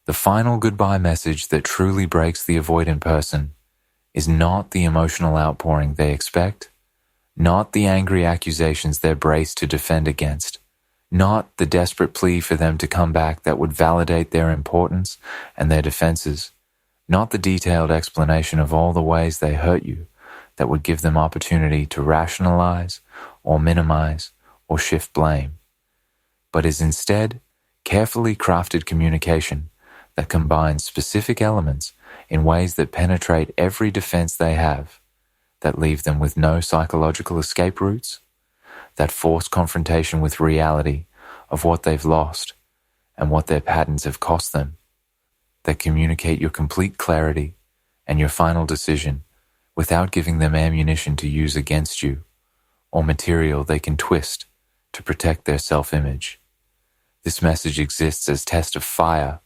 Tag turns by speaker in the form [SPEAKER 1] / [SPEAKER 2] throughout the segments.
[SPEAKER 1] The final goodbye message that truly breaks the avoidant person is not the emotional outpouring they expect, not the angry accusations they're braced to defend against, not the desperate plea for them to come back that would validate their importance and their defenses, not the detailed explanation of all the ways they hurt you that would give them opportunity to rationalize or minimize or shift blame, but is instead carefully crafted communication that combines specific elements in ways that penetrate every defense they have, that leave them with no psychological escape routes, that force confrontation with reality of what they've lost and what their patterns have cost them, that communicate your complete clarity and your final decision without giving them ammunition to use against you or material they can twist to protect their self-image. This message exists as test of fire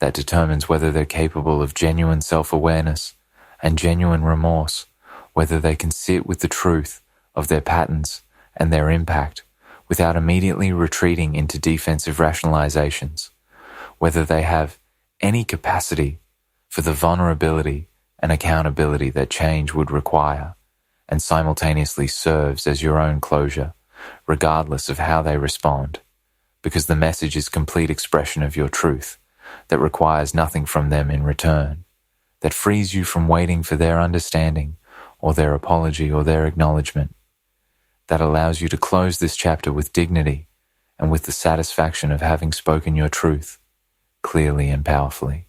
[SPEAKER 1] that determines whether they're capable of genuine self-awareness and genuine remorse, whether they can sit with the truth of their patterns and their impact without immediately retreating into defensive rationalizations, whether they have any capacity for the vulnerability and accountability that change would require, and simultaneously serves as your own closure, regardless of how they respond, because the message is complete expression of your truth that requires nothing from them in return, that frees you from waiting for their understanding or their apology or their acknowledgement, that allows you to close this chapter with dignity and with the satisfaction of having spoken your truth clearly and powerfully.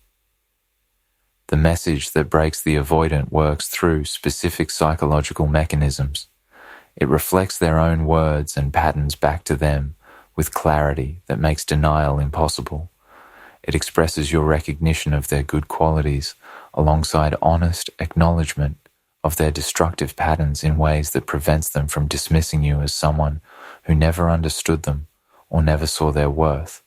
[SPEAKER 1] The message that breaks the avoidant works through specific psychological mechanisms. It reflects their own words and patterns back to them with clarity that makes denial impossible. It expresses your recognition of their good qualities alongside honest acknowledgement of their destructive patterns in ways that prevents them from dismissing you as someone who never understood them or never saw their worth.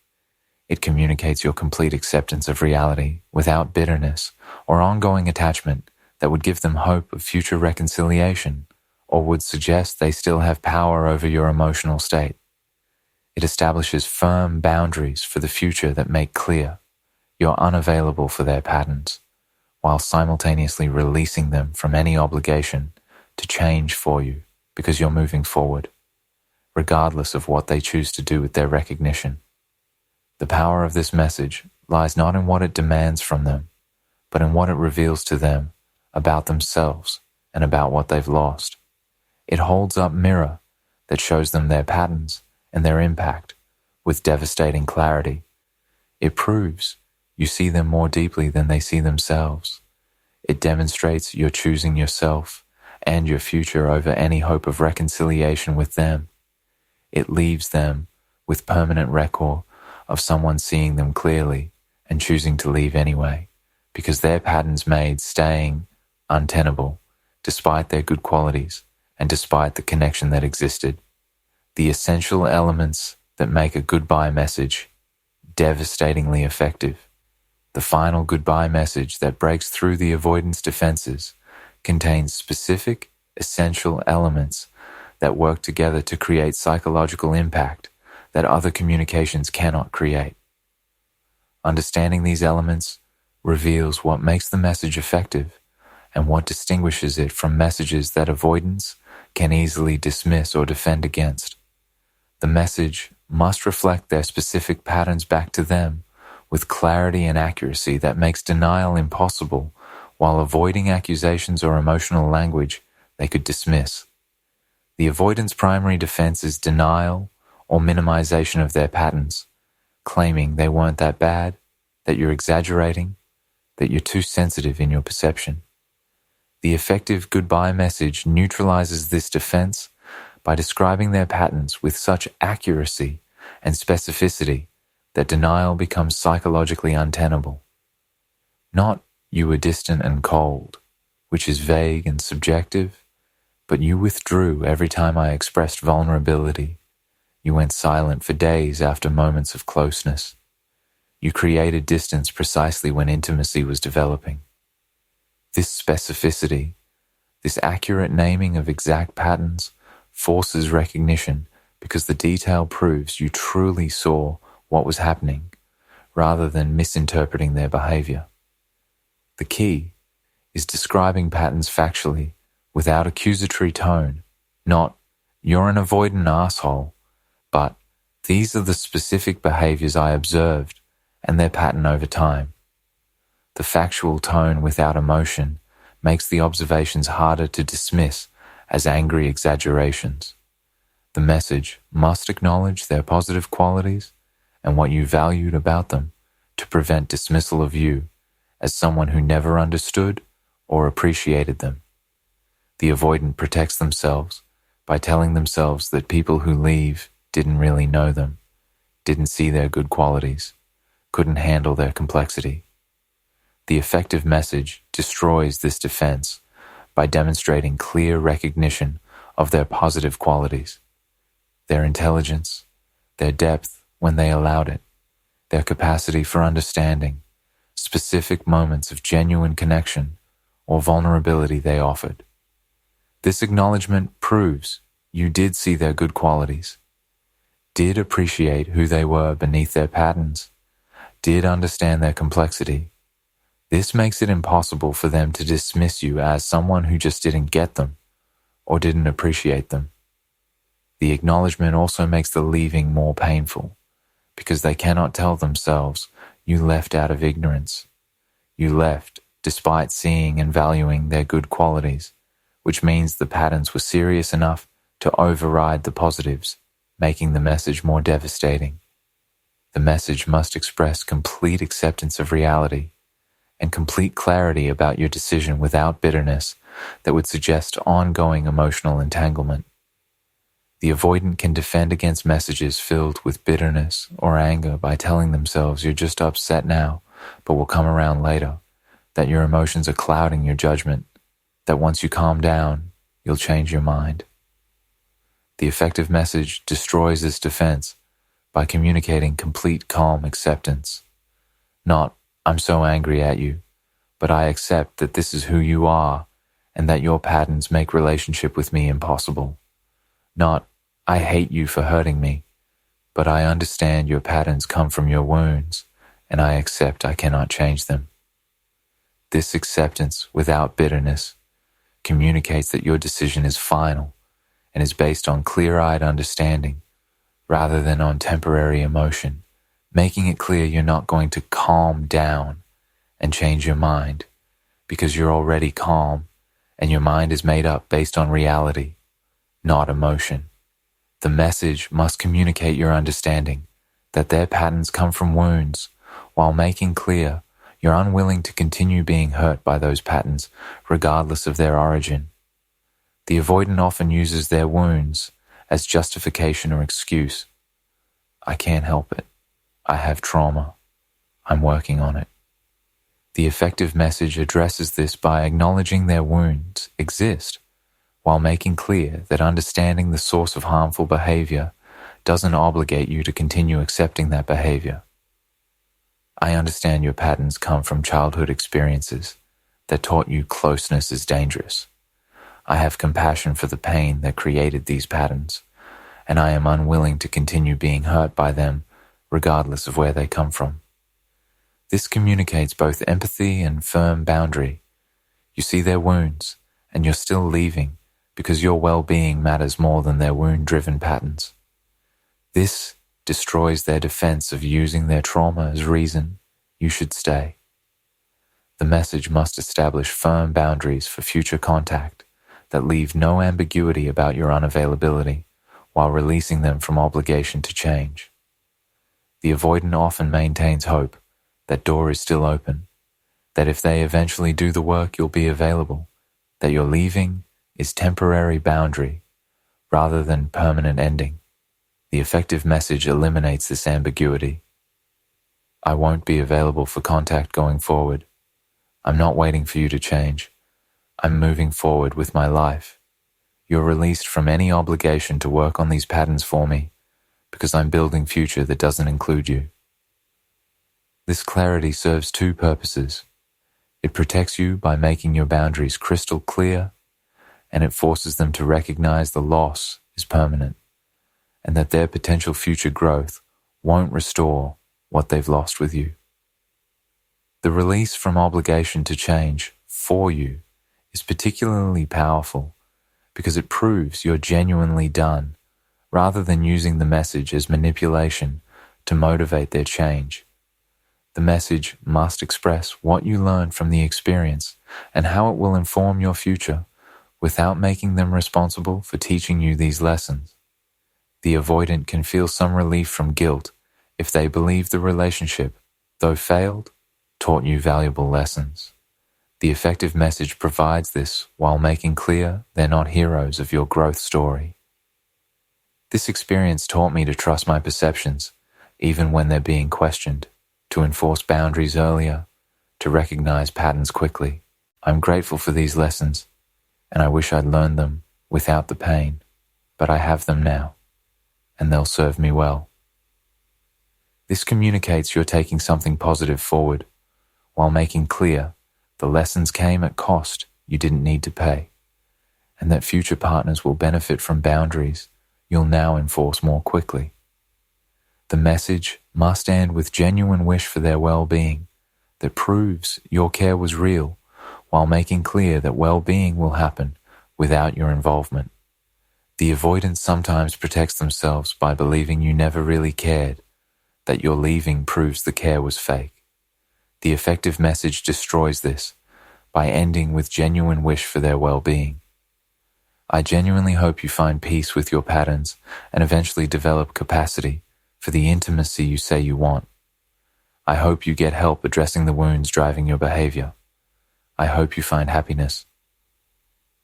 [SPEAKER 1] It communicates your complete acceptance of reality without bitterness or ongoing attachment that would give them hope of future reconciliation or would suggest they still have power over your emotional state. It establishes firm boundaries for the future that make clear you're unavailable for their patterns, while simultaneously releasing them from any obligation to change for you because you're moving forward, regardless of what they choose to do with their recognition. The power of this message lies not in what it demands from them, but in what it reveals to them about themselves and about what they've lost. It holds up mirror that shows them their patterns and their impact with devastating clarity. It proves you see them more deeply than they see themselves. It demonstrates you're choosing yourself and your future over any hope of reconciliation with them. It leaves them with permanent record of someone seeing them clearly and choosing to leave anyway, because their patterns made staying untenable despite their good qualities and despite the connection that existed. The essential elements that make a goodbye message devastatingly effective. The final goodbye message that breaks through the avoidance defenses contains specific, essential elements that work together to create psychological impact that other communications cannot create. Understanding these elements reveals what makes the message effective and what distinguishes it from messages that avoidance can easily dismiss or defend against. The message must reflect their specific patterns back to them with clarity and accuracy that makes denial impossible while avoiding accusations or emotional language they could dismiss. The avoidance primary defense is denial or minimization of their patterns, claiming they weren't that bad, that you're exaggerating, that you're too sensitive in your perception. The effective goodbye message neutralizes this defense by describing their patterns with such accuracy and specificity that denial becomes psychologically untenable. Not you were distant and cold, which is vague and subjective, but you withdrew every time I expressed vulnerability. You went silent for days after moments of closeness. You created distance precisely when intimacy was developing. This specificity, this accurate naming of exact patterns, forces recognition because the detail proves you truly saw what was happening, rather than misinterpreting their behavior. The key is describing patterns factually without accusatory tone, not, "You're an avoidant asshole," but, "These are the specific behaviors I observed and their pattern over time." The factual tone without emotion makes the observations harder to dismiss as angry exaggerations. The message must acknowledge their positive qualities and what you valued about them to prevent dismissal of you as someone who never understood or appreciated them. The avoidant protects themselves by telling themselves that people who leave didn't really know them, didn't see their good qualities, couldn't handle their complexity. The effective message destroys this defense by demonstrating clear recognition of their positive qualities, their intelligence, their depth when they allowed it, their capacity for understanding, specific moments of genuine connection or vulnerability they offered. This acknowledgement proves you did see their good qualities, did appreciate who they were beneath their patterns, did understand their complexity. This makes it impossible for them to dismiss you as someone who just didn't get them or didn't appreciate them. The acknowledgement also makes the leaving more painful because they cannot tell themselves you left out of ignorance. You left despite seeing and valuing their good qualities, which means the patterns were serious enough to override the positives, making the message more devastating. The message must express complete acceptance of reality and complete clarity about your decision without bitterness that would suggest ongoing emotional entanglement. The avoidant can defend against messages filled with bitterness or anger by telling themselves you're just upset now, but will come around later, that your emotions are clouding your judgment, that once you calm down, you'll change your mind. The effective message destroys this defense by communicating complete calm acceptance. Not, "I'm so angry at you," but "I accept that this is who you are and that your patterns make relationship with me impossible." Not, "I hate you for hurting me, but I understand your patterns come from your wounds and I accept I cannot change them." This acceptance without bitterness communicates that your decision is final and is based on clear-eyed understanding rather than on temporary emotion, making it clear you're not going to calm down and change your mind because you're already calm and your mind is made up based on reality, not emotion. The message must communicate your understanding that their patterns come from wounds while making clear you're unwilling to continue being hurt by those patterns regardless of their origin. The avoidant often uses their wounds as justification or excuse. "I can't help it. I have trauma. I'm working on it." The effective message addresses this by acknowledging their wounds exist while making clear that understanding the source of harmful behavior doesn't obligate you to continue accepting that behavior. "I understand your patterns come from childhood experiences that taught you closeness is dangerous. I have compassion for the pain that created these patterns, and I am unwilling to continue being hurt by them regardless of where they come from." This communicates both empathy and firm boundary. You see their wounds, and you're still leaving because your well-being matters more than their wound-driven patterns. This destroys their defense of using their trauma as reason you should stay. The message must establish firm boundaries for future contact that leave no ambiguity about your unavailability while releasing them from obligation to change. The avoidant often maintains hope that door is still open, that if they eventually do the work you'll be available, that your leaving is temporary boundary rather than permanent ending. The effective message eliminates this ambiguity. "I won't be available for contact going forward. I'm not waiting for you to change. I'm moving forward with my life. You're released from any obligation to work on these patterns for me because I'm building future that doesn't include you." This clarity serves two purposes. It protects you by making your boundaries crystal clear, and it forces them to recognize the loss is permanent and that their potential future growth won't restore what they've lost with you. The release from obligation to change for you is particularly powerful because it proves you're genuinely done, rather than using the message as manipulation to motivate their change. The message must express what you learned from the experience and how it will inform your future without making them responsible for teaching you these lessons. The avoidant can feel some relief from guilt if they believe the relationship, though failed, taught you valuable lessons. The effective message provides this while making clear they're not heroes of your growth story. This experience taught me to trust my perceptions, even when they're being questioned, to enforce boundaries earlier, to recognize patterns quickly. I'm grateful for these lessons, and I wish I'd learned them without the pain, but I have them now, and they'll serve me well. This communicates you're taking something positive forward, while making clear the lessons came at cost you didn't need to pay, and that future partners will benefit from boundaries you'll now enforce more quickly. The message must end with genuine wish for their well-being that proves your care was real, while making clear that well-being will happen without your involvement. The avoidant sometimes protects themselves by believing you never really cared, that your leaving proves the care was fake. The effective message destroys this by ending with genuine wish for their well-being. I genuinely hope you find peace with your patterns and eventually develop capacity for the intimacy you say you want. I hope you get help addressing the wounds driving your behavior. I hope you find happiness.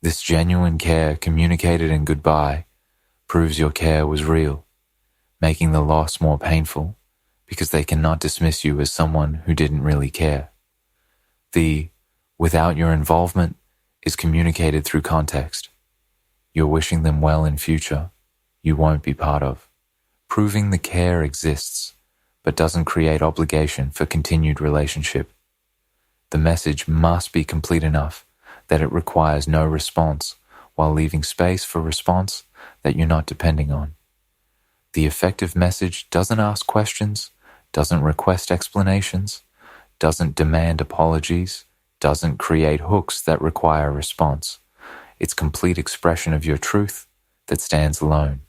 [SPEAKER 1] This genuine care communicated in goodbye proves your care was real, making the loss more painful because they cannot dismiss you as someone who didn't really care. The without your involvement is communicated through context. You're wishing them well in future you won't be part of, proving the care exists but doesn't create obligation for continued relationship. The message must be complete enough that it requires no response while leaving space for response that you're not depending on. The effective message doesn't ask questions, doesn't request explanations, doesn't demand apologies, doesn't create hooks that require response. It's complete expression of your truth that stands alone.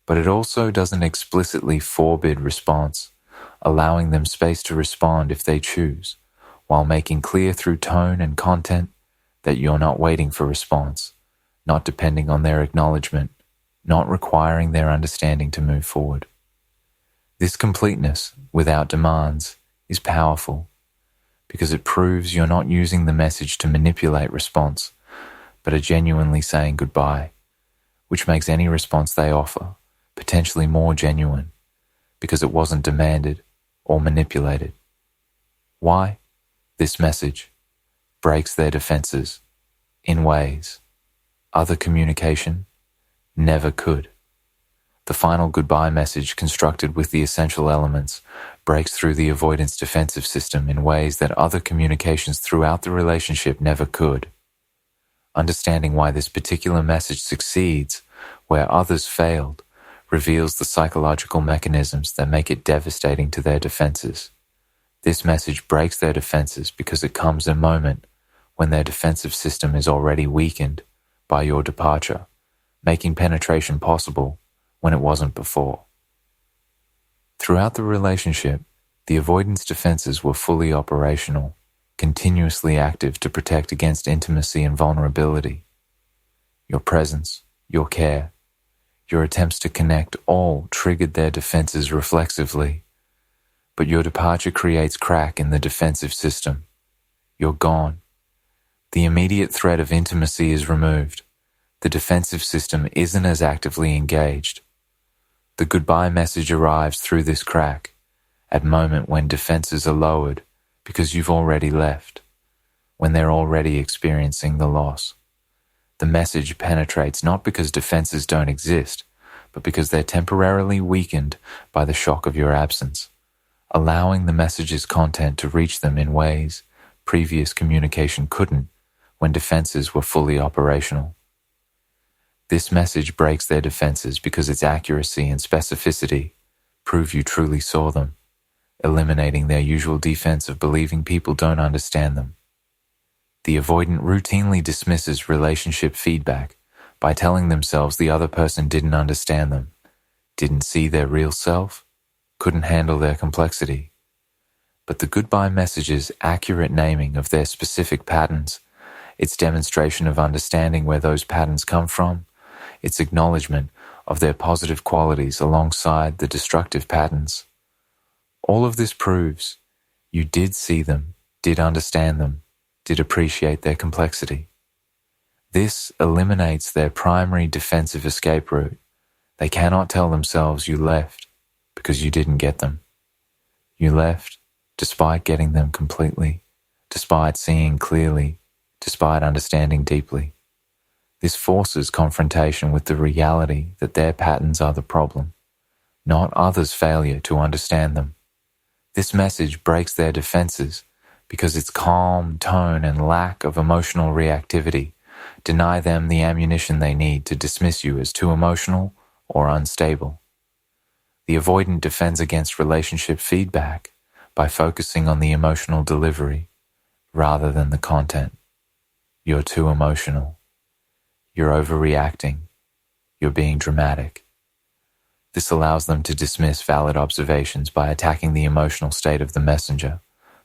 [SPEAKER 1] But it also doesn't explicitly forbid response, allowing them space to respond if they choose, while making clear through tone and content that you're not waiting for response, not depending on their acknowledgement, not requiring their understanding to move forward. This completeness, without demands, is powerful because it proves you're not using the message to manipulate response, but are genuinely saying goodbye, which makes any response they offer potentially more genuine because it wasn't demanded or manipulated. Why? This message breaks their defenses in ways other communication never could. The final goodbye message, constructed with the essential elements, breaks through the avoidance defensive system in ways that other communications throughout the relationship never could. Understanding why this particular message succeeds where others failed reveals the psychological mechanisms that make it devastating to their defenses. This message breaks their defenses because it comes a moment when their defensive system is already weakened by your departure, making penetration possible when it wasn't before. Throughout the relationship, the avoidance defenses were fully operational, continuously active to protect against intimacy and vulnerability. Your presence, your care, your attempts to connect all triggered their defenses reflexively. But your departure creates crack in the defensive system. You're gone. The immediate threat of intimacy is removed. The defensive system isn't as actively engaged. The goodbye message arrives through this crack, at moment when defenses are lowered because you've already left, when they're already experiencing the loss. The message penetrates not because defenses don't exist, but because they're temporarily weakened by the shock of your absence, allowing the message's content to reach them in ways previous communication couldn't when defenses were fully operational. This message breaks their defenses because its accuracy and specificity prove you truly saw them, eliminating their usual defense of believing people don't understand them. The avoidant routinely dismisses relationship feedback by telling themselves the other person didn't understand them, didn't see their real self, couldn't handle their complexity. But the goodbye message's accurate naming of their specific patterns, its demonstration of understanding where those patterns come from, its acknowledgement of their positive qualities alongside the destructive patterns, all of this proves you did see them, did understand them, did appreciate their complexity. This eliminates their primary defensive escape route. They cannot tell themselves you left because you didn't get them. You left despite getting them completely, despite seeing clearly, despite understanding deeply. This forces confrontation with the reality that their patterns are the problem, not others' failure to understand them. This message breaks their defenses because its calm tone and lack of emotional reactivity deny them the ammunition they need to dismiss you as too emotional or unstable. The avoidant defends against relationship feedback by focusing on the emotional delivery rather than the content. You're too emotional. You're overreacting. You're being dramatic. This allows them to dismiss valid observations by attacking the emotional state of the messenger,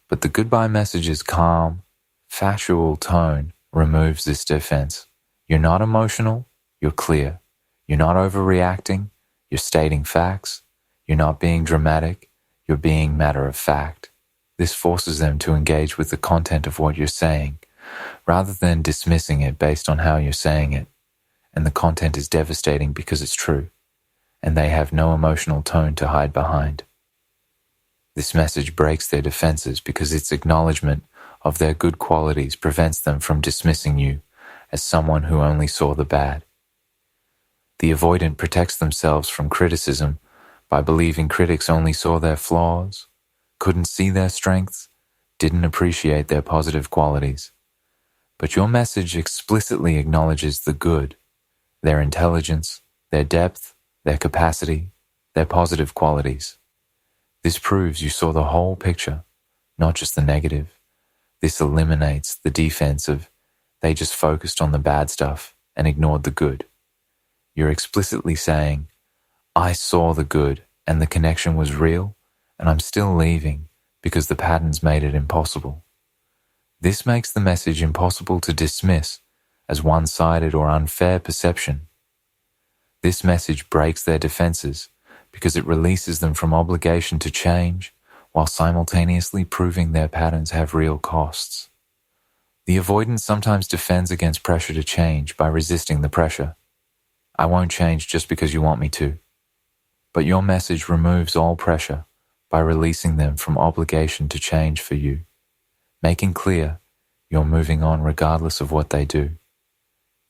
[SPEAKER 1] but the goodbye message's calm, factual tone removes this defense. You're not emotional, you're clear. You're not overreacting, you're stating facts. You're not being dramatic, you're being matter of fact. This forces them to engage with the content of what you're saying, rather than dismissing it based on how you're saying it. And the content is devastating because it's true, and they have no emotional tone to hide behind. This message breaks their defenses because its acknowledgement of their good qualities prevents them from dismissing you as someone who only saw the bad. The avoidant protects themselves from criticism by believing critics only saw their flaws, couldn't see their strengths, didn't appreciate their positive qualities. But your message explicitly acknowledges the good, their intelligence, their depth, their capacity, their positive qualities. This proves you saw the whole picture, not just the negative. This eliminates the defense of they just focused on the bad stuff and ignored the good. You're explicitly saying, I saw the good and the connection was real, and I'm still leaving because the patterns made it impossible. This makes the message impossible to dismiss as one-sided or unfair perception. This message breaks their defenses because it releases them from obligation to change while simultaneously proving their patterns have real costs. The avoidant sometimes defends against pressure to change by resisting the pressure. I won't change just because you want me to. But your message removes all pressure by releasing them from obligation to change for you, making clear you're moving on regardless of what they do.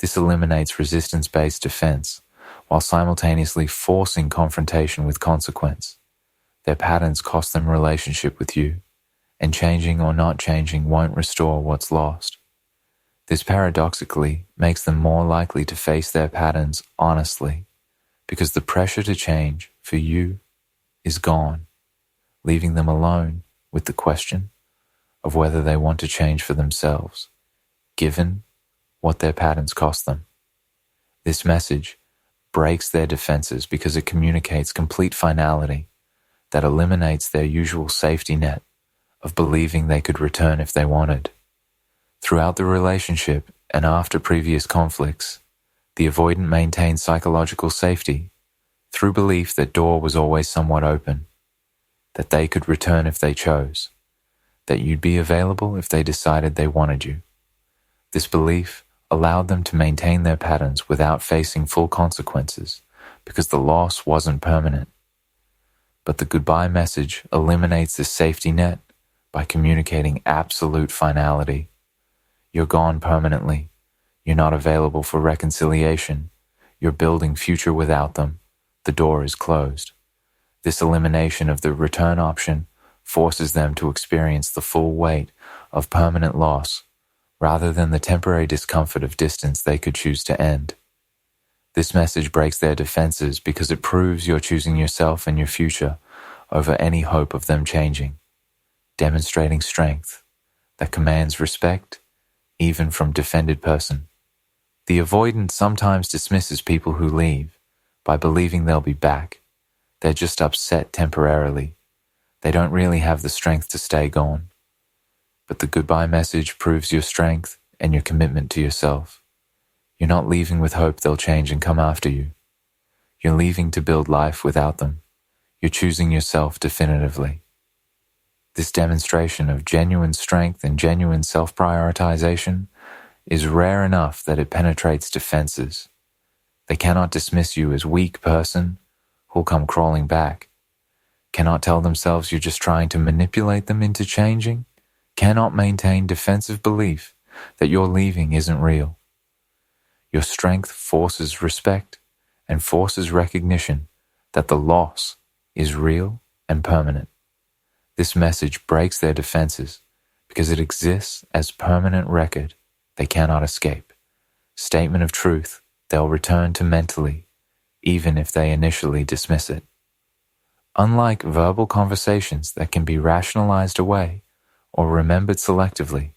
[SPEAKER 1] This eliminates resistance-based defense while simultaneously forcing confrontation with consequence. Their patterns cost them relationship with you, and changing or not changing won't restore what's lost. This paradoxically makes them more likely to face their patterns honestly, because the pressure to change for you is gone, leaving them alone with the question of whether they want to change for themselves, given what their patterns cost them. This message breaks their defenses because it communicates complete finality that eliminates their usual safety net of believing they could return if they wanted. Throughout the relationship and after previous conflicts, the avoidant maintained psychological safety through belief that door was always somewhat open, that they could return if they chose, that you'd be available if they decided they wanted you. This belief allowed them to maintain their patterns without facing full consequences because the loss wasn't permanent. But the goodbye message eliminates this safety net by communicating absolute finality. You're gone permanently. You're not available for reconciliation. You're building future without them. The door is closed. This elimination of the return option forces them to experience the full weight of permanent loss rather than the temporary discomfort of distance they could choose to end. This message breaks their defenses because it proves you're choosing yourself and your future over any hope of them changing, demonstrating strength that commands respect even from defended person. The avoidant sometimes dismisses people who leave by believing they'll be back. They're just upset temporarily. They don't really have the strength to stay gone. But the goodbye message proves your strength and your commitment to yourself. You're not leaving with hope they'll change and come after you. You're leaving to build life without them. You're choosing yourself definitively. This demonstration of genuine strength and genuine self-prioritization is rare enough that it penetrates defenses. They cannot dismiss you as weak person who'll come crawling back. Cannot tell themselves you're just trying to manipulate them into changing. Cannot maintain defensive belief that your leaving isn't real. Your strength forces respect and forces recognition that the loss is real and permanent. This message breaks their defenses because it exists as permanent record they cannot escape. Statement of truth they'll return to mentally, even if they initially dismiss it. Unlike verbal conversations that can be rationalized away or remembered selectively,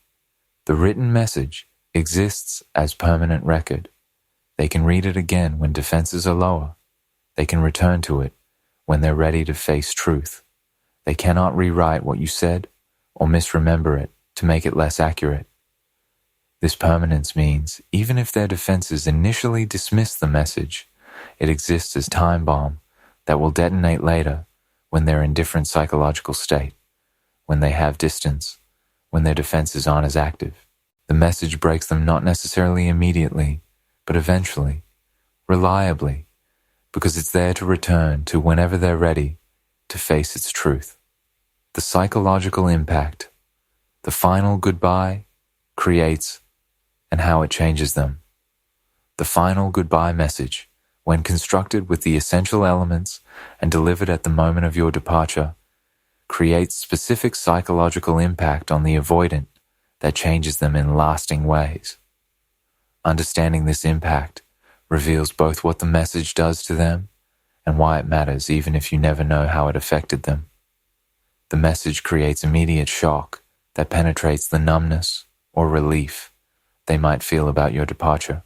[SPEAKER 1] the written message exists as permanent record. They can read it again when defenses are lower. They can return to it when they're ready to face truth. They cannot rewrite what you said or misremember it to make it less accurate. This permanence means even if their defenses initially dismiss the message, it exists as time bomb that will detonate later when they're in different psychological state, when they have distance, when their defenses aren't as active. The message breaks them not necessarily immediately, but eventually, reliably, because it's there to return to whenever they're ready to face its truth. The psychological impact, the final goodbye, creates and how it changes them. The final goodbye message, when constructed with the essential elements and delivered at the moment of your departure, creates specific psychological impact on the avoidant that changes them in lasting ways. Understanding this impact reveals both what the message does to them and why it matters even if you never know how it affected them. The message creates immediate shock that penetrates the numbness or relief they might feel about your departure,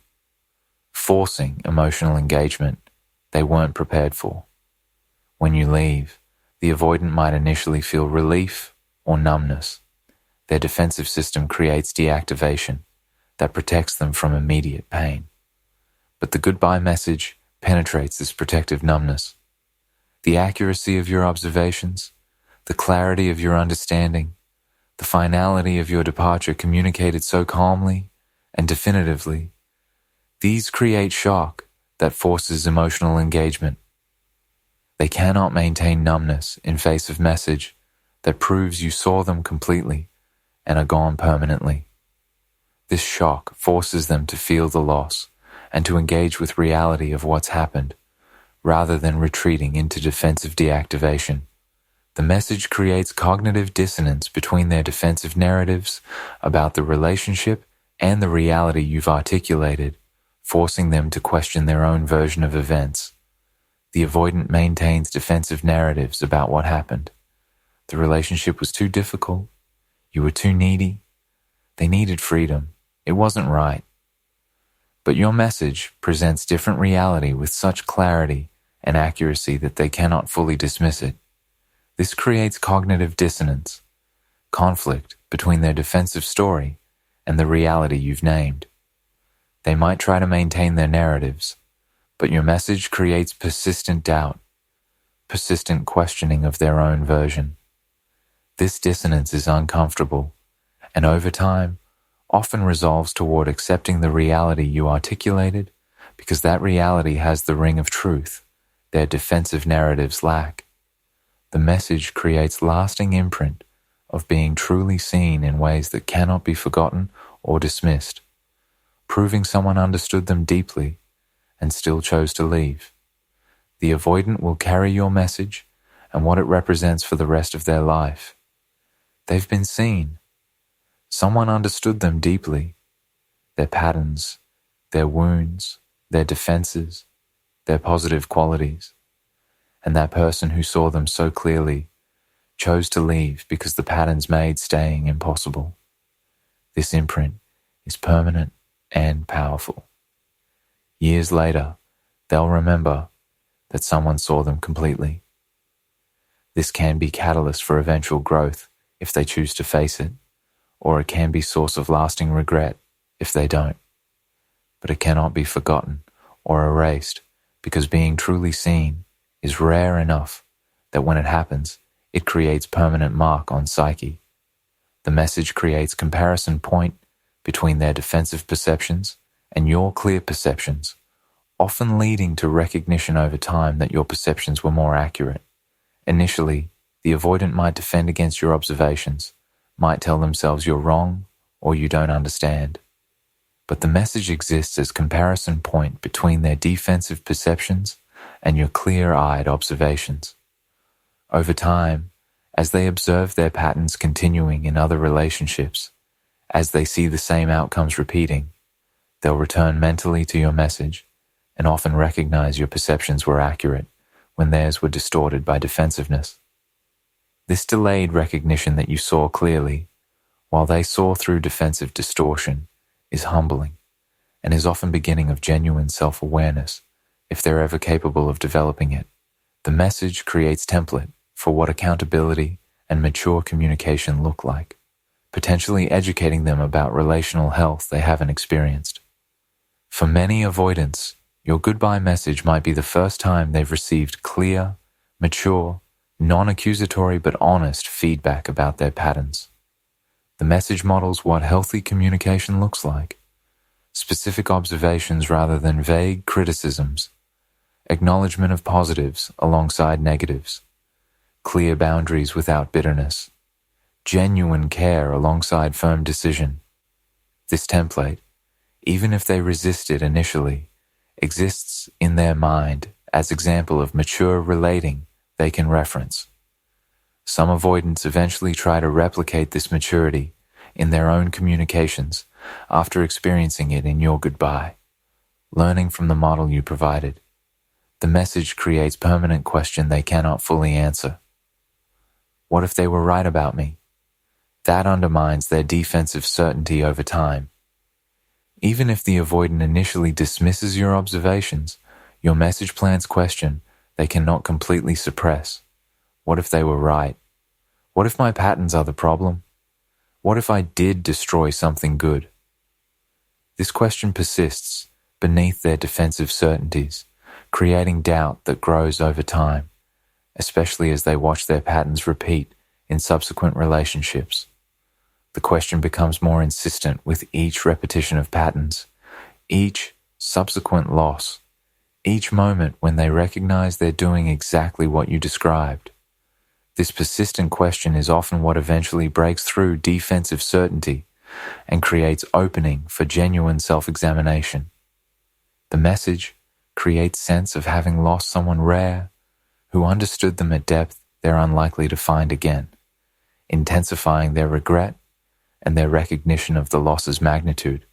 [SPEAKER 1] forcing emotional engagement they weren't prepared for. When you leave, the avoidant might initially feel relief or numbness. Their defensive system creates deactivation that protects them from immediate pain. But the goodbye message penetrates this protective numbness. The accuracy of your observations, the clarity of your understanding, the finality of your departure communicated so calmly and definitively, these create shock that forces emotional engagement. They cannot maintain numbness in face of message that proves you saw them completely and are gone permanently. This shock forces them to feel the loss and to engage with reality of what's happened, rather than retreating into defensive deactivation. The message creates cognitive dissonance between their defensive narratives about the relationship and the reality you've articulated, forcing them to question their own version of events. The avoidant maintains defensive narratives about what happened. The relationship was too difficult. You were too needy. They needed freedom. It wasn't right. But your message presents different reality with such clarity and accuracy that they cannot fully dismiss it. This creates cognitive dissonance, conflict between their defensive story and the reality you've named. They might try to maintain their narratives, but your message creates persistent doubt, persistent questioning of their own version. This dissonance is uncomfortable, and over time, often resolves toward accepting the reality you articulated because that reality has the ring of truth their defensive narratives lack. The message creates lasting imprint of being truly seen in ways that cannot be forgotten or dismissed, proving someone understood them deeply and still chose to leave. The avoidant will carry your message and what it represents for the rest of their life. They've been seen. Someone understood them deeply, their patterns, their wounds, their defenses, their positive qualities. and that person who saw them so clearly chose to leave because the patterns made staying impossible. This imprint is permanent and powerful. Years later, they'll remember that someone saw them completely. This can be catalyst for eventual growth if they choose to face it, or it can be source of lasting regret if they don't. But it cannot be forgotten or erased because being truly seen is rare enough that when it happens, it creates permanent mark on psyche. The message creates comparison point between their defensive perceptions and your clear perceptions, often leading to recognition over time that your perceptions were more accurate. Initially, the avoidant might defend against your observations, might tell themselves you're wrong or you don't understand. But the message exists as comparison point between their defensive perceptions and your clear-eyed observations. Over time, as they observe their patterns continuing in other relationships, as they see the same outcomes repeating, they'll return mentally to your message and often recognize your perceptions were accurate when theirs were distorted by defensiveness. This delayed recognition that you saw clearly, while they saw through defensive distortion, is humbling and is often beginning of genuine self-awareness if they're ever capable of developing it. The message creates template for what accountability and mature communication look like, potentially educating them about relational health they haven't experienced. For many avoidants, your goodbye message might be the first time they've received clear, mature, non-accusatory but honest feedback about their patterns. The message models what healthy communication looks like. Specific observations rather than vague criticisms. Acknowledgement of positives alongside negatives. Clear boundaries without bitterness. Genuine care alongside firm decision. This template, even if they resist it initially, exists in their mind as example of mature relating they can reference. Some avoidants eventually try to replicate this maturity in their own communications after experiencing it in your goodbye, learning from the model you provided. The message creates permanent question they cannot fully answer. What if they were right about me? That undermines their defensive certainty over time. Even if the avoidant initially dismisses your observations, your message plants question they cannot completely suppress. What if they were right? What if my patterns are the problem? What if I did destroy something good? This question persists beneath their defensive certainties, creating doubt that grows over time, especially as they watch their patterns repeat in subsequent relationships. The question becomes more insistent with each repetition of patterns, each subsequent loss, each moment when they recognize they're doing exactly what you described. This persistent question is often what eventually breaks through defensive certainty and creates opening for genuine self-examination. The message creates sense of having lost someone rare who understood them at depth they're unlikely to find again, intensifying their regret and their recognition of the loss's magnitude.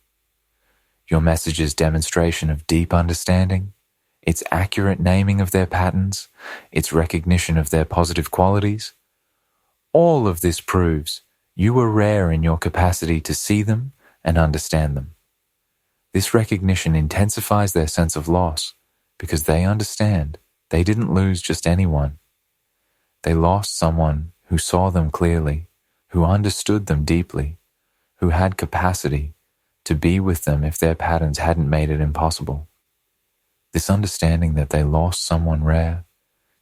[SPEAKER 1] Your message's demonstration of deep understanding, its accurate naming of their patterns, its recognition of their positive qualities, all of this proves you were rare in your capacity to see them and understand them. This recognition intensifies their sense of loss because they understand they didn't lose just anyone. They lost someone who saw them clearly, who understood them deeply, who had capacity to be with them if their patterns hadn't made it impossible. This understanding that they lost someone rare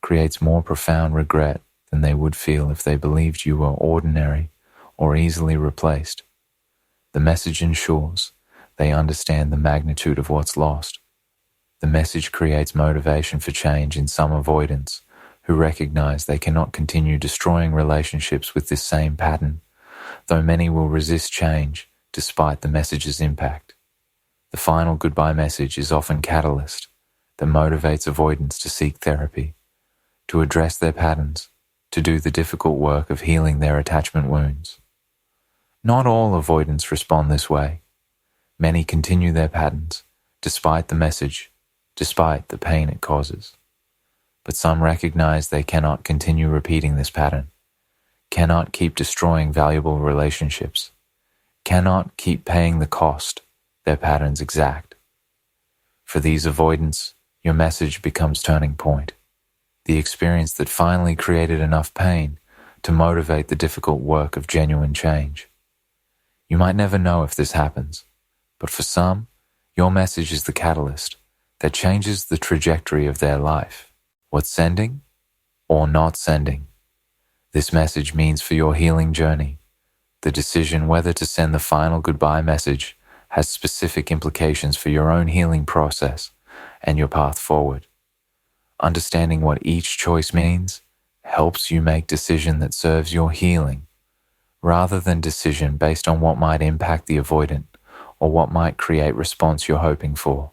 [SPEAKER 1] creates more profound regret than they would feel if they believed you were ordinary or easily replaced. The message ensures they understand the magnitude of what's lost. The message creates motivation for change in some avoidants who recognize they cannot continue destroying relationships with this same pattern, though many will resist change despite the message's impact. The final goodbye message is often catalyst that motivates avoidants to seek therapy, to address their patterns, to do the difficult work of healing their attachment wounds. Not all avoidants respond this way. Many continue their patterns, despite the message, despite the pain it causes. but some recognize they cannot continue repeating this pattern, cannot keep destroying valuable relationships, cannot keep paying the cost their patterns exact. For these avoidants, your message becomes turning point, the experience that finally created enough pain to motivate the difficult work of genuine change. You might never know if this happens, but for some, your message is the catalyst that changes the trajectory of their life. What's sending or not sending? This message means for your healing journey. The decision whether to send the final goodbye message has specific implications for your own healing process and your path forward. Understanding what each choice means helps you make decision that serves your healing, rather than decision based on what might impact the avoidant or what might create response you're hoping for.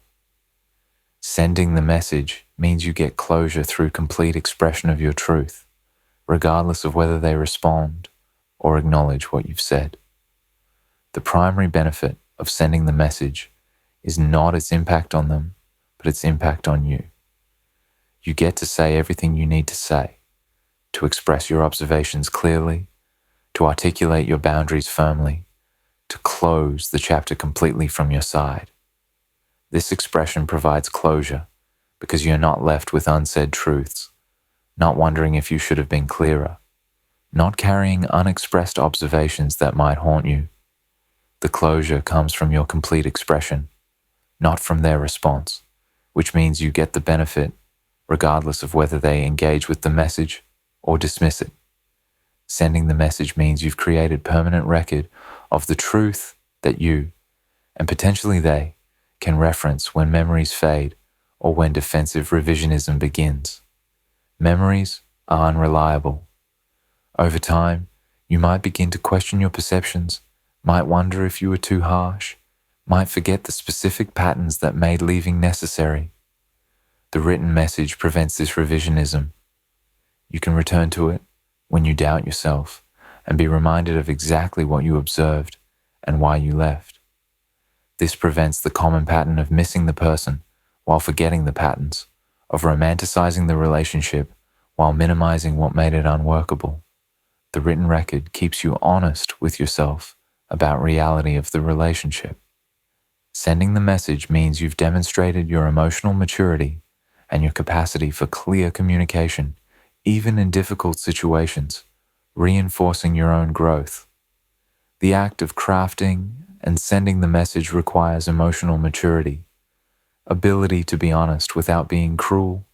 [SPEAKER 1] Sending the message means you get closure through complete expression of your truth, regardless of whether they respond or acknowledge what you've said. The primary benefit of sending the message is not its impact on them, but its impact on you. You get to say everything you need to say, to express your observations clearly, to articulate your boundaries firmly, to close the chapter completely from your side. This expression provides closure because you're not left with unsaid truths, not wondering if you should have been clearer, not carrying unexpressed observations that might haunt you. The closure comes from your complete expression, not from their response, which means you get the benefit regardless of whether they engage with the message or dismiss it. Sending the message means you've created permanent record of the truth that you, and potentially they, can reference when memories fade or when defensive revisionism begins. Memories are unreliable. Over time, you might begin to question your perceptions, might wonder if you were too harsh, might forget the specific patterns that made leaving necessary. The written message prevents this revisionism. You can return to it when you doubt yourself and be reminded of exactly what you observed and why you left. This prevents the common pattern of missing the person while forgetting the patterns, of romanticizing the relationship while minimizing what made it unworkable. The written record keeps you honest with yourself about reality of the relationship. Sending the message means you've demonstrated your emotional maturity and your capacity for clear communication, even in difficult situations, reinforcing your own growth. The act of crafting and sending the message requires emotional maturity, ability to be honest without being cruel,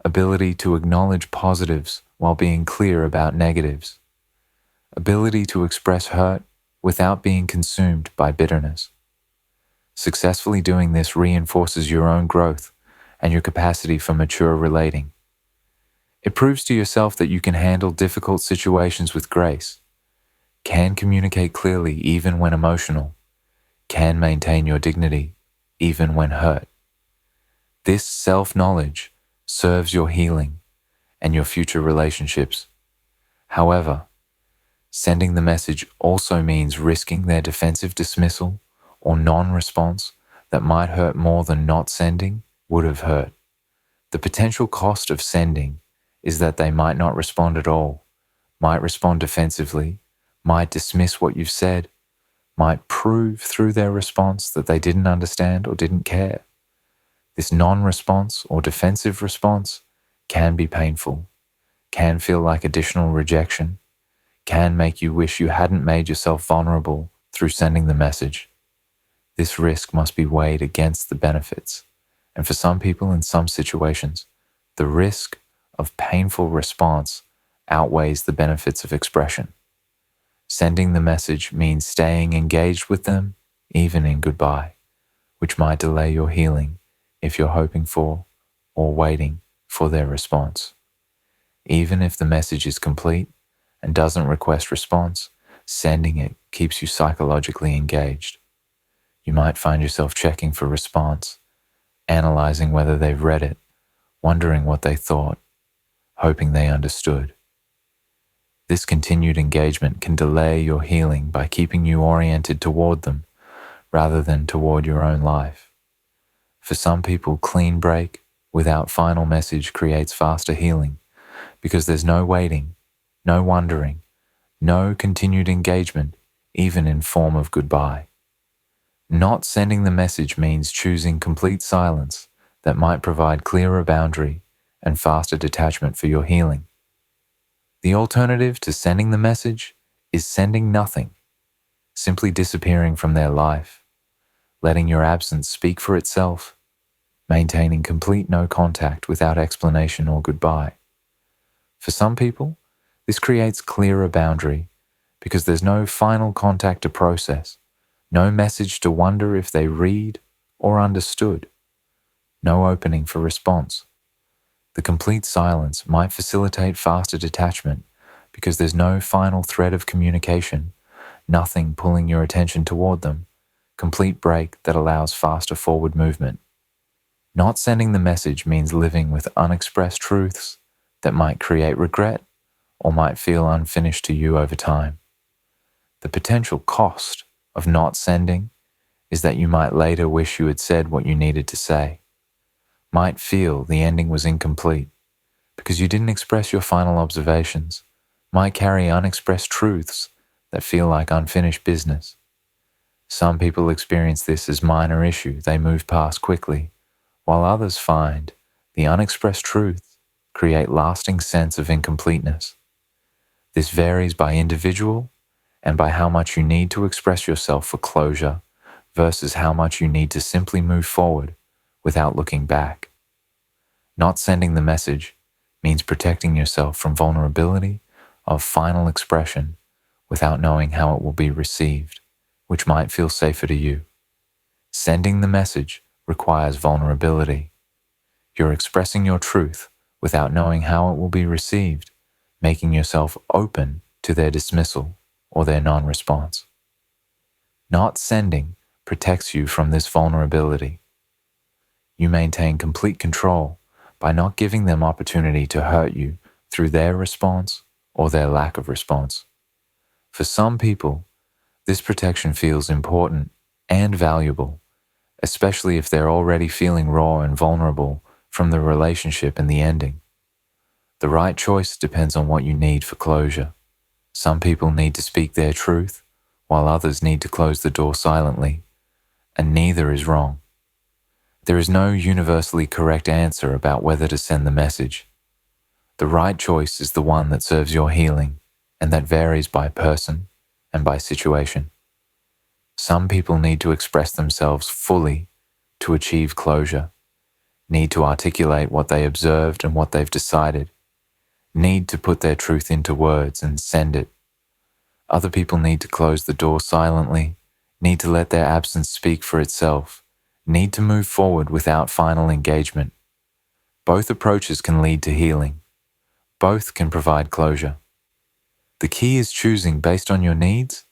[SPEAKER 1] ability to acknowledge positives while being clear about negatives, ability to express hurt without being consumed by bitterness. Successfully doing this reinforces your own growth and your capacity for mature relating. It proves to yourself that you can handle difficult situations with grace, can communicate clearly even when emotional, can maintain your dignity even when hurt. This self-knowledge serves your healing and your future relationships. However, sending the message also means risking their defensive dismissal or non-response that might hurt more than not sending would have hurt. The potential cost of sending is that they might not respond at all, might respond defensively, might dismiss what you've said, might prove through their response that they didn't understand or didn't care. This non-response or defensive response can be painful, can feel like additional rejection, can make you wish you hadn't made yourself vulnerable through sending the message. This risk must be weighed against the benefits, and for some people in some situations, the risk of painful response outweighs the benefits of expression. Sending the message means staying engaged with them, even in goodbye, which might delay your healing if you're hoping for or waiting for their response. Even if the message is complete and doesn't request response, sending it keeps you psychologically engaged. You might find yourself checking for response, analyzing whether they've read it, wondering what they thought, hoping they understood. This continued engagement can delay your healing by keeping you oriented toward them rather than toward your own life. For some people, clean break without final message creates faster healing because there's no waiting, no wondering, no continued engagement, even in form of goodbye. Not sending the message means choosing complete silence that might provide clearer boundary and faster detachment for your healing. The alternative to sending the message is sending nothing, simply disappearing from their life, letting your absence speak for itself, maintaining complete no contact without explanation or goodbye. For some people, this creates clearer boundary because there's no final contact to process, no message to wonder if they read or understood, no opening for response. The complete silence might facilitate faster detachment because there's no final thread of communication, nothing pulling your attention toward them, complete break that allows faster forward movement. Not sending the message means living with unexpressed truths that might create regret or might feel unfinished to you over time. The potential cost of not sending is that you might later wish you had said what you needed to say, might feel the ending was incomplete because you didn't express your final observations, might carry unexpressed truths that feel like unfinished business. Some people experience this as minor issue they move past quickly, while others find the unexpressed truths create lasting sense of incompleteness. This varies by individual and by how much you need to express yourself for closure versus how much you need to simply move forward without looking back. Not sending the message means protecting yourself from vulnerability of final expression without knowing how it will be received, which might feel safer to you. Sending the message requires vulnerability. You're expressing your truth without knowing how it will be received, making yourself open to their dismissal or their non-response. Not sending protects you from this vulnerability. You maintain complete control by not giving them opportunity to hurt you through their response or their lack of response. For some people, this protection feels important and valuable, especially if they're already feeling raw and vulnerable from the relationship and the ending. The right choice depends on what you need for closure. Some people need to speak their truth, while others need to close the door silently, and neither is wrong. There is no universally correct answer about whether to send the message. The right choice is the one that serves your healing, and that varies by person and by situation. Some people need to express themselves fully to achieve closure, need to articulate what they observed and what they've decided, need to put their truth into words and send it. Other people need to close the door silently, need to let their absence speak for itself, need to move forward without final engagement. Both approaches can lead to healing. Both can provide closure. The key is choosing based on your needs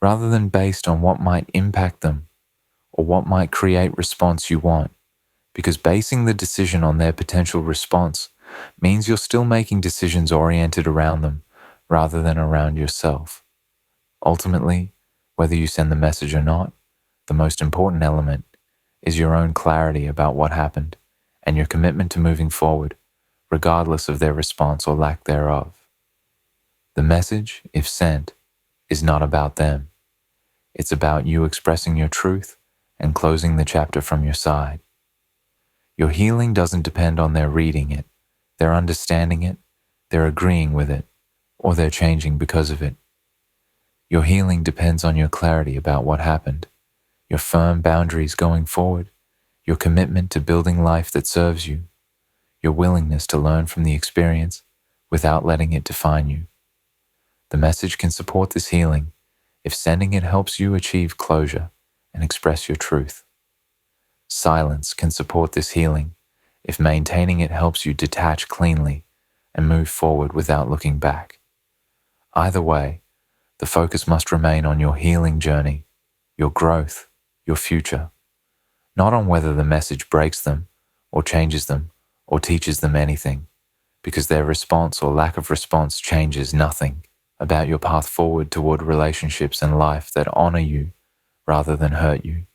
[SPEAKER 1] rather than based on what might impact them or what might create response you want, because basing the decision on their potential response means you're still making decisions oriented around them rather than around yourself. Ultimately, whether you send the message or not, the most important element is your own clarity about what happened and your commitment to moving forward, regardless of their response or lack thereof. The message, if sent, is not about them. It's about you expressing your truth and closing the chapter from your side. Your healing doesn't depend on their reading it, their understanding it, their agreeing with it, or their changing because of it. Your healing depends on your clarity about what happened, your firm boundaries going forward, your commitment to building life that serves you, your willingness to learn from the experience without letting it define you. The message can support this healing if sending it helps you achieve closure and express your truth. Silence can support this healing if maintaining it helps you detach cleanly and move forward without looking back. Either way, the focus must remain on your healing journey, your growth, your future, not on whether the message breaks them or changes them or teaches them anything, because their response or lack of response changes nothing about your path forward toward relationships and life that honor you rather than hurt you.